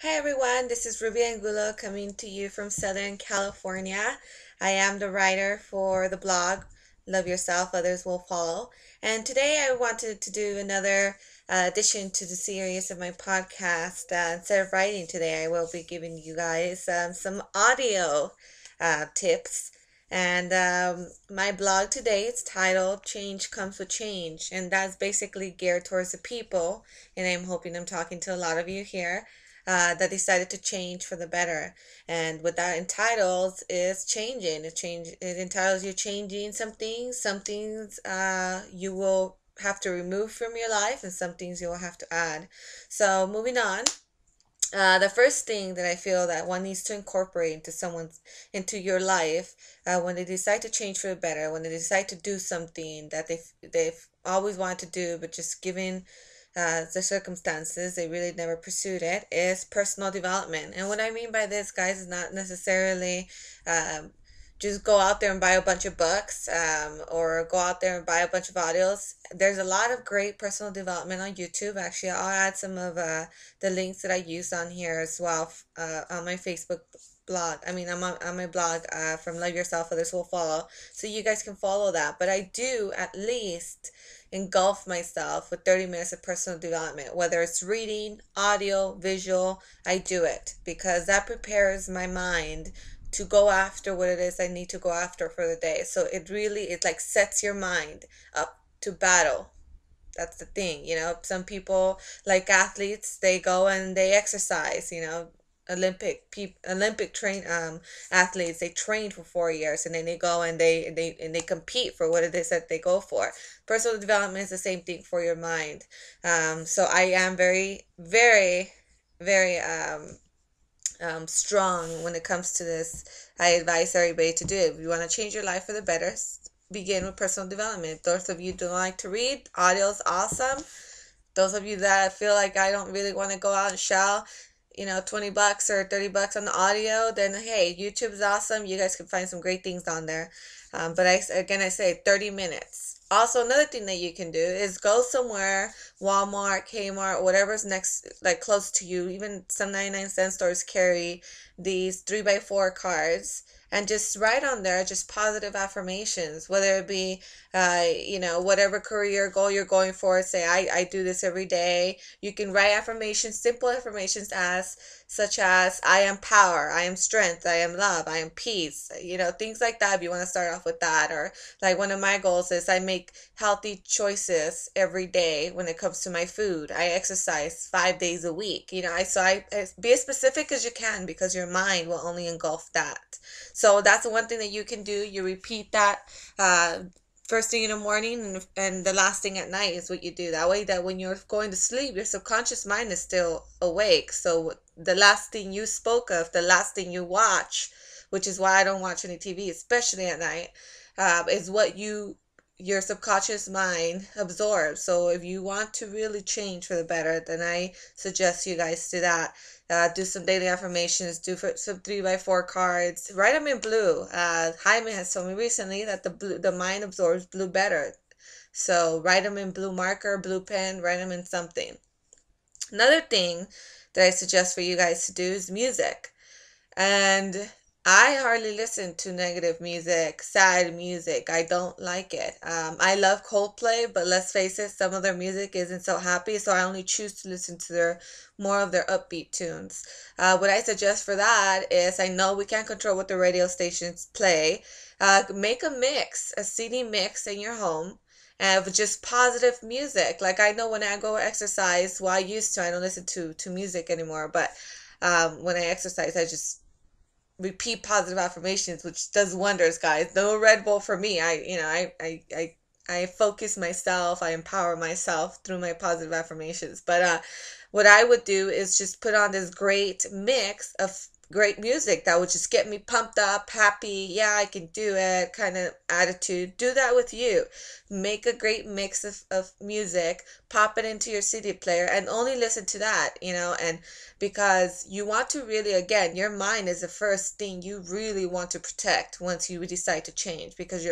Hi everyone, this is Ruby Angulo coming to you from Southern California. I am the writer for the blog Love Yourself, Others Will Follow. And today I wanted to do another addition to the series of my podcast. Instead of writing today, I will be giving you guys some audio tips. And my blog today is titled Change Comes with Change. And that's basically geared towards the people. And I'm hoping I'm talking to a lot of you here that decided to change for the better. And what that entitles is changing. It entitles you changing some things. Some things you will have to remove from your life, and some things you will have to add. So moving on. The first thing that I feel that one needs to incorporate into your life when they decide to change for the better, when they decide to do something that they've always wanted to do, but just given the circumstances, they really never pursued it, is personal development. And what I mean by this, guys, is not necessarily um, just go out there and buy a bunch of books or go out there and buy a bunch of audios. There's a lot of great personal development on YouTube. Actually, I'll add some of the links that I use on here as well on my Facebook blog. I'm on my blog from Love Yourself, Others Will Follow. So you guys can follow that. But I do at least engulf myself with 30 minutes of personal development, whether it's reading, audio, visual. I do it because that prepares my mind to go after what it is I need to go after for the day. So it like sets your mind up to battle. That's the thing, some people, like athletes, they go and they exercise, Olympic train athletes, they train for 4 years, and then they go and they compete for what it is that they go for. Personal development is the same thing for your mind. So I am very, very, very strong when it comes to this. I advise everybody to do it. If you want to change your life for the better, begin with personal development. Those of you who don't like to read, audio is awesome. Those of you that feel like I don't really want to go out and shell, $20 or $30 on the audio, then hey, YouTube is awesome. You guys can find some great things on there. But I say 30 minutes. Also, another thing that you can do is go somewhere, Walmart, Kmart, whatever's next, like close to you. Even some 99-cent stores carry these 3x4 cards, and just write on there just positive affirmations, whether it be, whatever career goal you're going for. Say, I do this every day. You can write affirmations, simple affirmations such as, I am power, I am strength, I am love, I am peace, things like that. If you want to start off with that, or like one of my goals is I make healthy choices every day when it comes to my food. I exercise 5 days a week. I be as specific as you can, because your mind will only engulf that. So that's one thing that you can do. You repeat that first thing in the morning, and the last thing at night is what you do. That way, that when you're going to sleep, your subconscious mind is still awake. So the last thing you spoke of, the last thing you watch, which is why I don't watch any TV, especially at night, is what your subconscious mind absorbs. So if you want to really change for the better, then I suggest you guys do that. Do some daily affirmations, do some 3x4 cards, write them in blue. Jaime has told me recently that the mind absorbs blue better. So write them in blue marker, blue pen, write them in something. Another thing that I suggest for you guys to do is music. And I hardly listen to negative music, sad music. I don't like it. I love Coldplay, but let's face it, some of their music isn't so happy, so I only choose to listen to more of their upbeat tunes. What I suggest for that is, I know we can't control what the radio stations play. Make a mix, a CD mix in your home, of just positive music. Like, I know when I go exercise, well, I used to, I don't listen to music anymore, but when I exercise, I just repeat positive affirmations, which does wonders, guys. No Red Bull for me. I focus myself, I empower myself through my positive affirmations. But what I would do is just put on this great mix of great music that would just get me pumped up, happy, yeah, I can do it kind of attitude. Do that with you. Make a great mix of music, pop it into your CD player, and only listen to that, and because you want to really, again, your mind is the first thing you really want to protect once you decide to change, because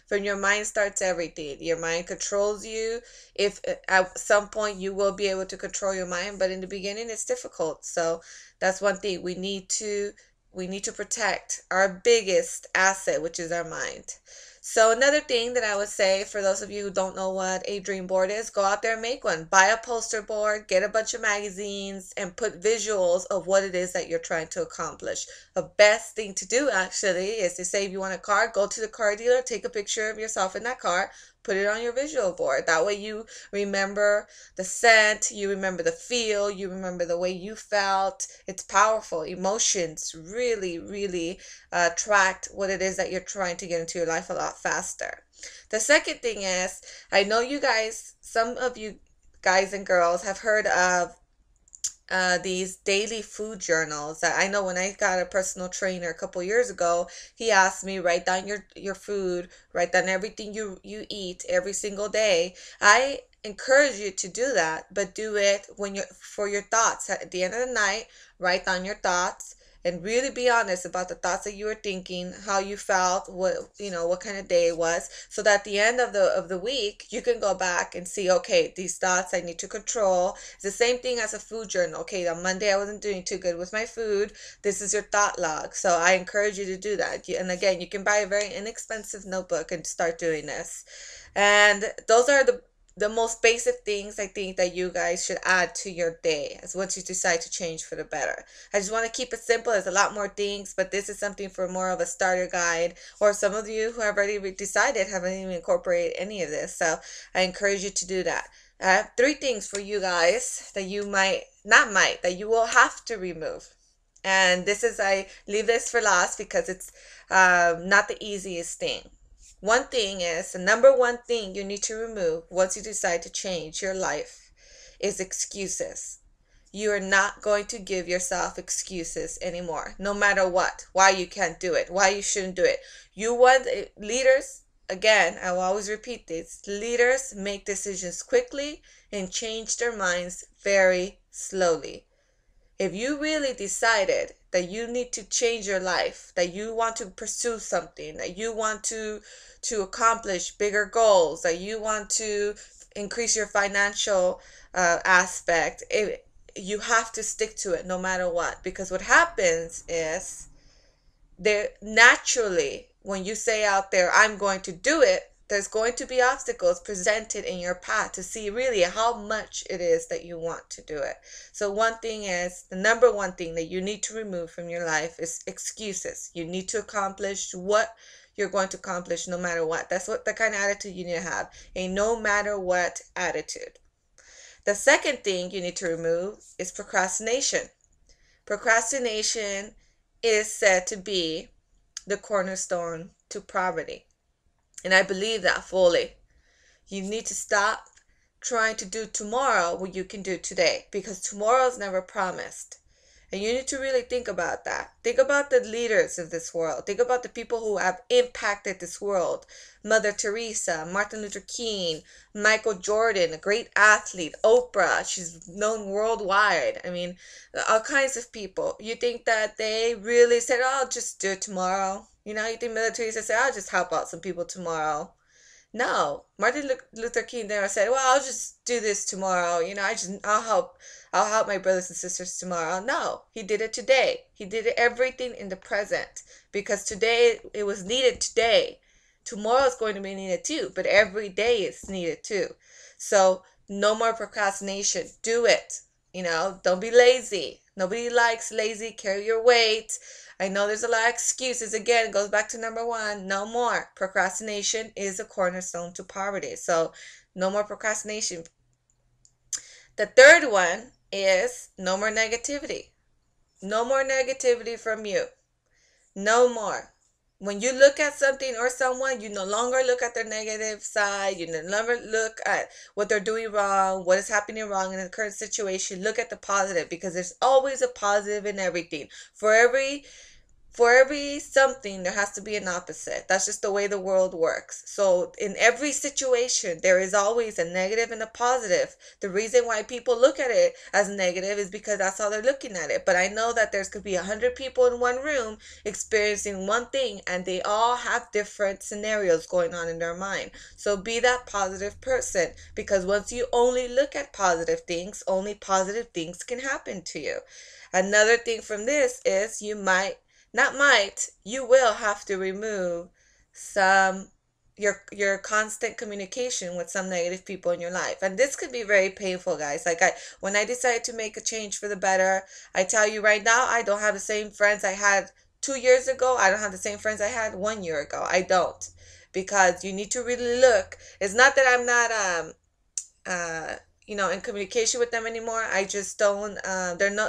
from your mind starts everything. Your mind controls you. If at some point you will be able to control your mind, but in the beginning it's difficult. So that's one thing we need to protect our biggest asset, which is our mind. So another thing that I would say for those of you who don't know what a dream board is, go out there and make one. Buy a poster board, get a bunch of magazines, and put visuals of what it is that you're trying to accomplish. The best thing to do actually is to say, if you want a car, go to the car dealer, take a picture of yourself in that car, put it on your visual board. That way you remember the scent, you remember the feel, you remember the way you felt. It's powerful. Emotions really, really attract what it is that you're trying to get into your life a lot faster. The second thing is, I know you guys, some of you guys and girls have heard of these daily food journals. That I know when I got a personal trainer a couple years ago, he asked me, write down your food, write down everything you eat every single day. I encourage you to do that, but do it when you're for your thoughts. At the end of the night, write down your thoughts and really be honest about the thoughts that you were thinking, how you felt, what kind of day it was, so that at the end of the week you can go back and see, okay, these thoughts I need to control. It's the same thing as a food journal. Okay, on Monday I wasn't doing too good with my food. This is your thought log. So I encourage you to do that. And again, you can buy a very inexpensive notebook and start doing this. And those are the most basic things I think that you guys should add to your day as once you decide to change for the better. I just want to keep it simple. There's a lot more things, but this is something for more of a starter guide, or some of you who have already decided haven't even incorporated any of this. So I encourage you to do that. I have 3 things for you guys that you that you will have to remove. And I leave this for last because it's not the easiest thing. One thing is, the number one thing you need to remove once you decide to change your life is excuses. You are not going to give yourself excuses anymore, no matter what, why you can't do it, why you shouldn't do it. Leaders, again, I will always repeat this, leaders make decisions quickly and change their minds very slowly. If you really decided that you need to change your life, that you want to pursue something, that you want to accomplish bigger goals, that you want to increase your financial aspect, you have to stick to it no matter what. Because what happens is, there naturally, when you say out there, I'm going to do it, there's going to be obstacles presented in your path to see really how much it is that you want to do it. So the number one thing that you need to remove from your life is excuses. You need to accomplish what you're going to accomplish no matter what. That's what the kind of attitude you need to have, a no matter what attitude. The second thing you need to remove is procrastination. Procrastination is said to be the cornerstone to poverty. And I believe that fully. You need to stop trying to do tomorrow what you can do today, because tomorrow is never promised. And you need to really think about that. Think about the leaders of this world. Think about the people who have impacted this world. Mother Teresa, Martin Luther King, Michael Jordan, a great athlete, Oprah, she's known worldwide. I mean, all kinds of people. You think that they really said, oh, I'll just do it tomorrow? You think Mother Teresa said, I'll just help out some people tomorrow? No, Martin Luther King never said, "Well, I'll just do this tomorrow. I'll help my brothers and sisters tomorrow." No, he did it today. He did everything in the present, because today it was needed today. Tomorrow is going to be needed too, but every day it's needed too. So no more procrastination. Do it. Don't be lazy. Nobody likes lazy. Carry your weight. I know there's a lot of excuses. Again, it goes back to number one. No more. Procrastination is a cornerstone to poverty. So no more procrastination. The third one is no more negativity. No more negativity from you. No more. When you look at something or someone, you no longer look at their negative side. You no longer look at what they're doing wrong, what is happening wrong in the current situation. Look at the positive, because there's always a positive in everything. For every something, there has to be an opposite. That's just the way the world works. So in every situation, there is always a negative and a positive. The reason why people look at it as negative is because that's how they're looking at it. But I know that there's could be 100 people in one room experiencing one thing, and they all have different scenarios going on in their mind. So be that positive person, because once you only look at positive things, only positive things can happen to you. Another thing from this is you will have to remove some your constant communication with some negative people in your life. And this could be very painful, guys. Like, when I decided to make a change for the better, I tell you right now, I don't have the same friends I had 2 years ago. I don't have the same friends I had 1 year ago. I don't. Because you need to really look. It's not that I'm not in communication with them anymore. I just don't.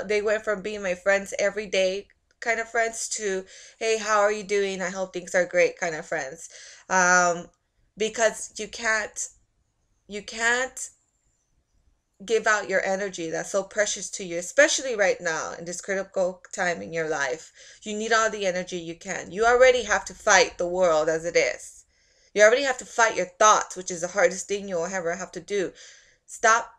They went from being my friends every day kind of friends to, hey, how are you doing? I hope things are great kind of friends. Um, because you can't give out your energy that's so precious to you, especially right now in this critical time in your life. You need all the energy you can. You already have to fight the world as it is. You already have to fight your thoughts, which is the hardest thing you'll ever have to do. Stop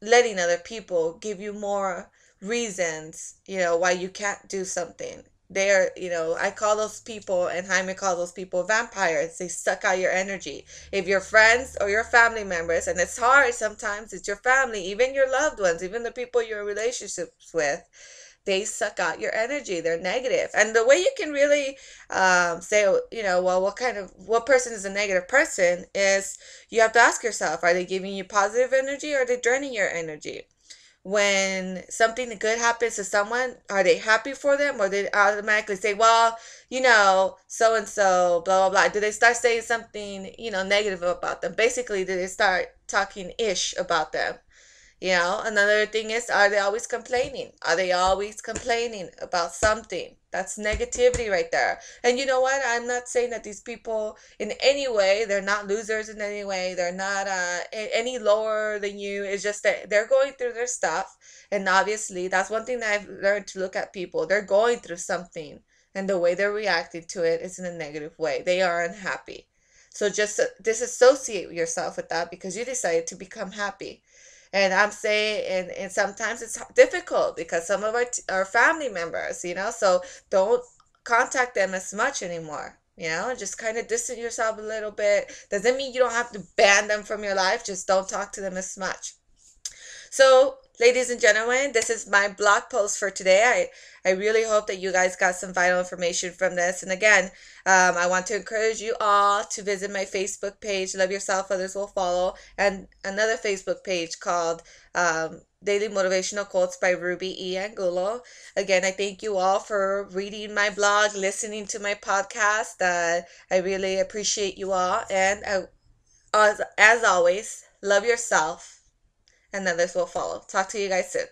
letting other people give you more reasons, why you can't do something. I call those people, and Jaime calls those people vampires. They suck out your energy. If your friends or your family members, and it's hard sometimes, it's your family, even your loved ones, even the people you're in relationships with, they suck out your energy. They're negative. And the way you can really say, well, what person is a negative person is you have to ask yourself, are they giving you positive energy, or are they draining your energy? When something good happens to someone, are they happy for them, or they automatically say, well, so and so, blah, blah, blah? Do they start saying something, negative about them? Basically, do they start talking ish about them? Another thing is, are they always complaining? Are they always complaining about something? That's negativity right there. And you know what? I'm not saying that these people in any way, they're not losers in any way. They're not any lower than you. It's just that they're going through their stuff. And obviously, that's one thing that I've learned to look at people. They're going through something. And the way they're reacting to it is in a negative way. They are unhappy. So just disassociate yourself with that, because you decided to become happy. And I'm saying, and sometimes it's difficult because some of our family members, so don't contact them as much anymore. Just kind of distance yourself a little bit. Doesn't mean you don't have to ban them from your life. Just don't talk to them as much. So, ladies and gentlemen, this is my blog post for today. I really hope that you guys got some vital information from this. And again, I want to encourage you all to visit my Facebook page, Love Yourself, Others Will Follow, and another Facebook page called Daily Motivational Quotes by Ruby E. Angulo. Again, I thank you all for reading my blog, listening to my podcast. I really appreciate you all. And as always, love yourself, and others will follow. Talk to you guys soon.